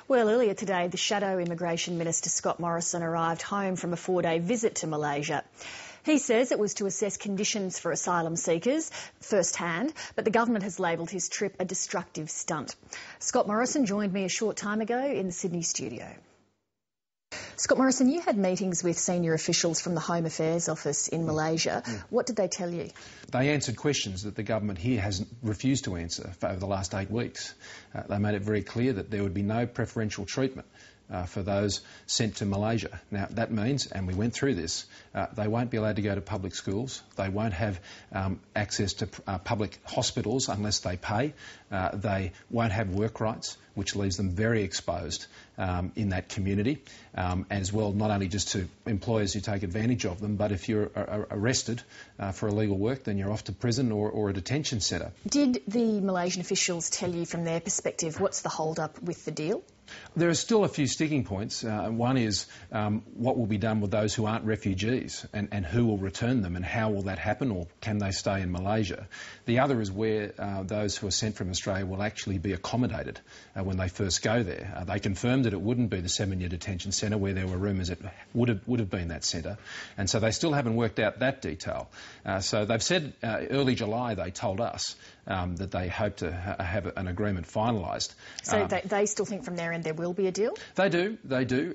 Well, earlier today, the Shadow Immigration Minister Scott Morrison arrived home from a 4-day visit to Malaysia. He says it was to assess conditions for asylum seekers firsthand, but the government has labelled his trip a destructive stunt. Scott Morrison joined me a short time ago in the Sydney studio. Scott Morrison, you had meetings with senior officials from the Home Affairs Office in Malaysia. What did they tell you? They answered questions that the government here has refused to answer for over the last 8 weeks. They made it very clear that there would be no preferential treatment for those sent to Malaysia. Now, that means, and we went through this, they won't be allowed to go to public schools, they won't have access to public hospitals unless they pay, they won't have work rights, which leaves them very exposed in that community, as well not only just to employers who take advantage of them, but if you're arrested for illegal work, then you're off to prison or a detention centre. Did the Malaysian officials tell you from their perspective what's the hold-up with the deal? There are still a few sticking points. One is what will be done with those who aren't refugees and who will return them and how will that happen, or can they stay in Malaysia? The other is where those who are sent from Australia will actually be accommodated when they first go there. They confirmed that it wouldn't be the 7-year detention centre where there were rumours it would have been that centre, and so they still haven't worked out that detail. So they've said early July, they told us, that they hope to have an agreement finalised. So they still think from their end there will be a deal? They do,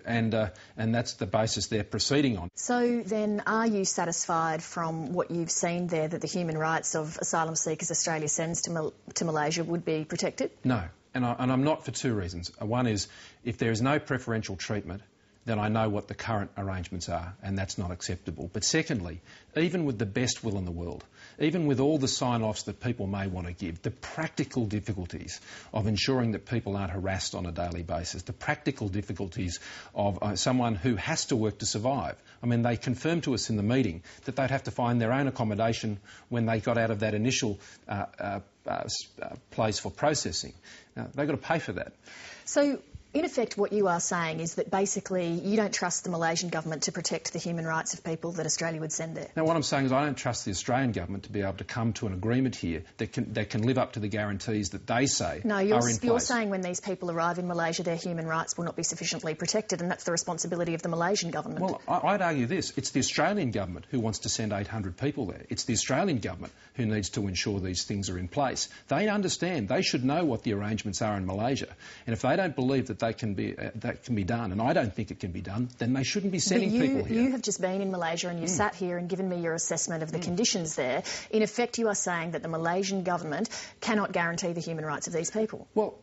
and that's the basis they're proceeding on. So then are you satisfied from what you've seen there that the human rights of asylum seekers Australia sends to Malaysia would be protected? No, and I'm not for 2 reasons. One is, if there is no preferential treatment, then I know what the current arrangements are, and that's not acceptable. But secondly, even with the best will in the world, even with all the sign-offs that people may want to give, the practical difficulties of ensuring that people aren't harassed on a daily basis, the practical difficulties of someone who has to work to survive. I mean, they confirmed to us in the meeting that they'd have to find their own accommodation when they got out of that initial place for processing. Now, they've got to pay for that. So, in effect, what you are saying is that basically you don't trust the Malaysian government to protect the human rights of people that Australia would send there. Now, what I'm saying is I don't trust the Australian government to be able to come to an agreement here that can live up to the guarantees that they say are in place. You're saying when these people arrive in Malaysia, their human rights will not be sufficiently protected, and that's the responsibility of the Malaysian government. Well, I'd argue this. It's the Australian government who wants to send 800 people there. It's the Australian government who needs to ensure these things are in place. They understand. They should know what the arrangements are in Malaysia. And if they don't believe that that can be done, and I don't think it can be done, then they shouldn't be sending people here. You have just been in Malaysia and you sat here and given me your assessment of the conditions there. In effect, you are saying that the Malaysian government cannot guarantee the human rights of these people. Well,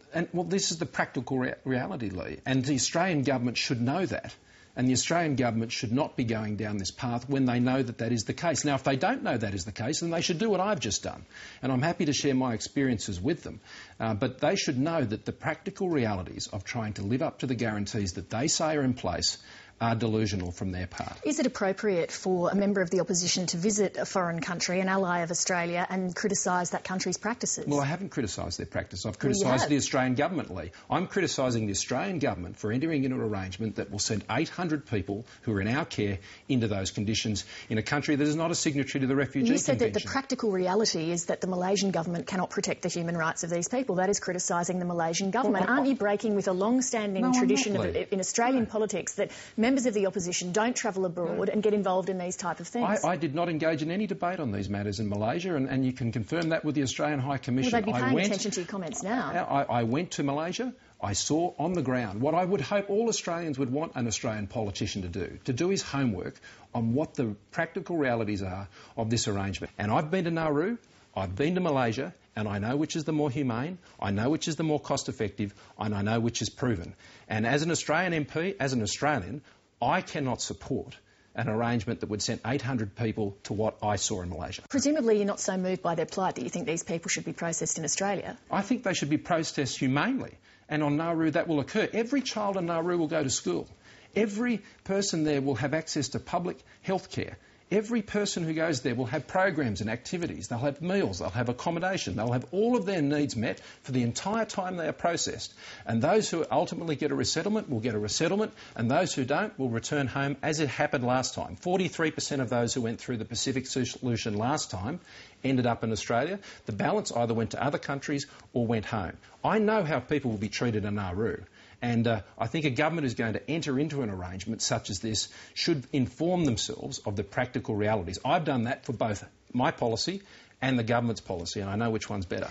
this is the practical reality, Lee, and the Australian government should know that. And the Australian government should not be going down this path when they know that that is the case. Now, if they don't know that is the case, then they should do what I've just done. And I'm happy to share my experiences with them. But they should know that the practical realities of trying to live up to the guarantees that they say are in place are delusional from their part. Is it appropriate for a member of the opposition to visit a foreign country, an ally of Australia, and criticise that country's practices? Well, I haven't criticised their practice. I've criticised the Australian government, Lee. I'm criticising the Australian government for entering into an arrangement that will send 800 people who are in our care into those conditions in a country that is not a signatory to the Refugee Convention. You said that the practical reality is that the Malaysian government cannot protect the human rights of these people. That is criticising the Malaysian government. Well, aren't you breaking with a long-standing tradition in Australian politics that members of the opposition don't travel abroad and get involved in these type of things? I did not engage in any debate on these matters in Malaysia, and you can confirm that with the Australian High Commission. Well, they'd be paying attention to your comments now. I went to Malaysia. I saw on the ground what I would hope all Australians would want an Australian politician to do his homework on what the practical realities are of this arrangement. And I've been to Nauru, I've been to Malaysia, and I know which is the more humane, I know which is the more cost-effective, and I know which is proven. And as an Australian MP, as an Australian, I cannot support an arrangement that would send 800 people to what I saw in Malaysia. Presumably you're not so moved by their plight that you think these people should be processed in Australia. I think they should be processed humanely, and on Nauru that will occur. Every child in Nauru will go to school. Every person there will have access to public health care. Every person who goes there will have programs and activities. They'll have meals, they'll have accommodation, they'll have all of their needs met for the entire time they are processed. And those who ultimately get a resettlement will get a resettlement, and those who don't will return home, as it happened last time. 43% of those who went through the Pacific Solution last time ended up in Australia. The balance either went to other countries or went home. I know how people will be treated in Nauru. And I think a government who's going to enter into an arrangement such as this should inform themselves of the practical realities. I've done that for both my policy and the government's policy, and I know which one's better.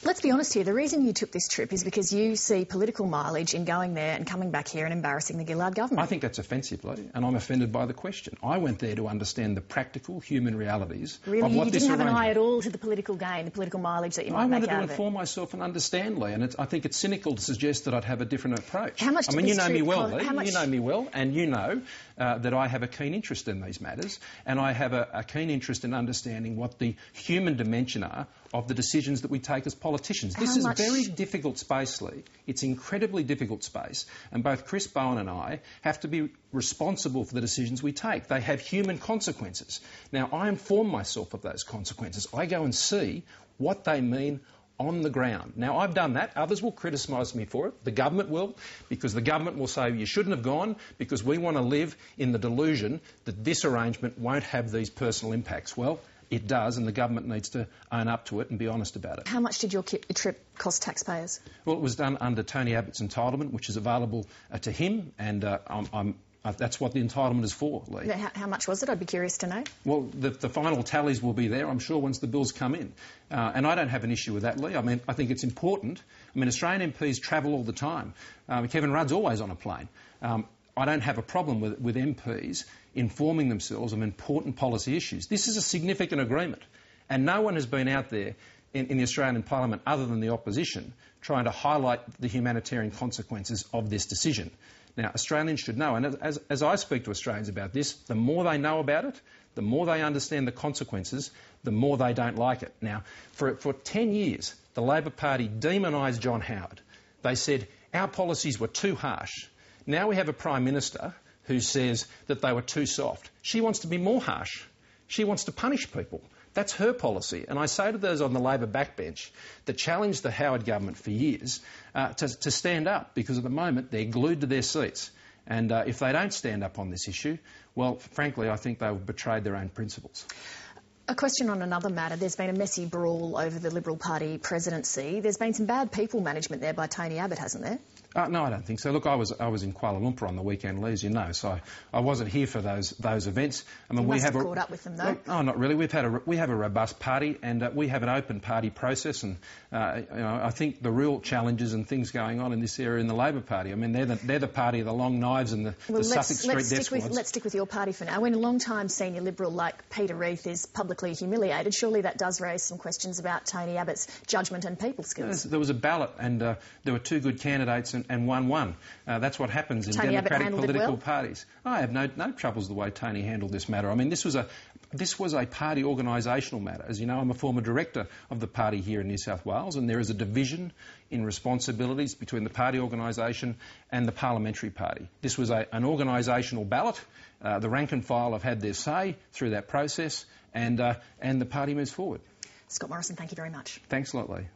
Let's be honest here, the reason you took this trip is because you see political mileage in going there and coming back here and embarrassing the Gillard government. I think that's offensive, Lee, and I'm offended by the question. I went there to understand the practical human realities of what this arrangement... Really, you didn't have an eye at all to the political gain, the political mileage that you might make out of it? I wanted to inform myself and understand, Lee, and I think it's cynical to suggest that I'd have a different approach. How much I mean, you know me well, Lee. You know me well, and you know that I have a keen interest in these matters, and I have a keen interest in understanding what the human dimension are of the decisions that we take as politicians. This is a very difficult space, Lee. It's an incredibly difficult space, and both Chris Bowen and I have to be responsible for the decisions we take. They have human consequences. Now, I inform myself of those consequences. I go and see what they mean on the ground. Now, I've done that. Others will criticise me for it. The government will, because the government will say you shouldn't have gone because we want to live in the delusion that this arrangement won't have these personal impacts. Well, it does, and the government needs to own up to it and be honest about it. How much did your trip cost taxpayers? Well, it was done under Tony Abbott's entitlement, which is available to him, and that's what the entitlement is for, Lee. How much was it? I'd be curious to know. Well, the final tallies will be there, I'm sure, once the bills come in. And I don't have an issue with that, Lee. I mean, I think it's important. I mean, Australian MPs travel all the time. Kevin Rudd's always on a plane. I don't have a problem with MPs informing themselves of important policy issues. This is a significant agreement, and no one has been out there in the Australian Parliament other than the opposition trying to highlight the humanitarian consequences of this decision. Now, Australians should know, and as I speak to Australians about this, the more they know about it, the more they understand the consequences, the more they don't like it. Now, for 10 years, the Labor Party demonised John Howard. They said our policies were too harsh. Now we have a Prime Minister who says that they were too soft. She wants to be more harsh. She wants to punish people. That's her policy. And I say to those on the Labor backbench that challenged the Howard government for years to stand up, because at the moment they're glued to their seats. And if they don't stand up on this issue, well, frankly, I think they've betrayed their own principles. A question on another matter. There's been a messy brawl over the Liberal Party presidency. There's been some bad people management there by Tony Abbott, hasn't there? No, I don't think so. Look, I was in Kuala Lumpur on the weekend, Lee, as you know, so I wasn't here for those events. I mean, you must have caught up with them, though. Oh, not really. We have a robust party, and we have an open party process, and I think the real challenges and things going on in this area in the Labor Party. I mean, they're the party of the long knives and the Sussex Street death squads. Let's stick with your party for now. When a long-time senior Liberal like Peter Reith is publicly humiliated, surely that does raise some questions about Tony Abbott's judgment and people skills. There was a ballot, and there were two good candidates, and one won. That's what happens in democratic political parties. I have no troubles the way Tony handled this matter. I mean, this was a party organisational matter. As you know, I'm a former director of the party here in New South Wales, and there is a division in responsibilities between the party organisation and the parliamentary party. This was an organisational ballot. The rank and file have had their say through that process, and the party moves forward. Scott Morrison, thank you very much. Thanks a lot, Lee.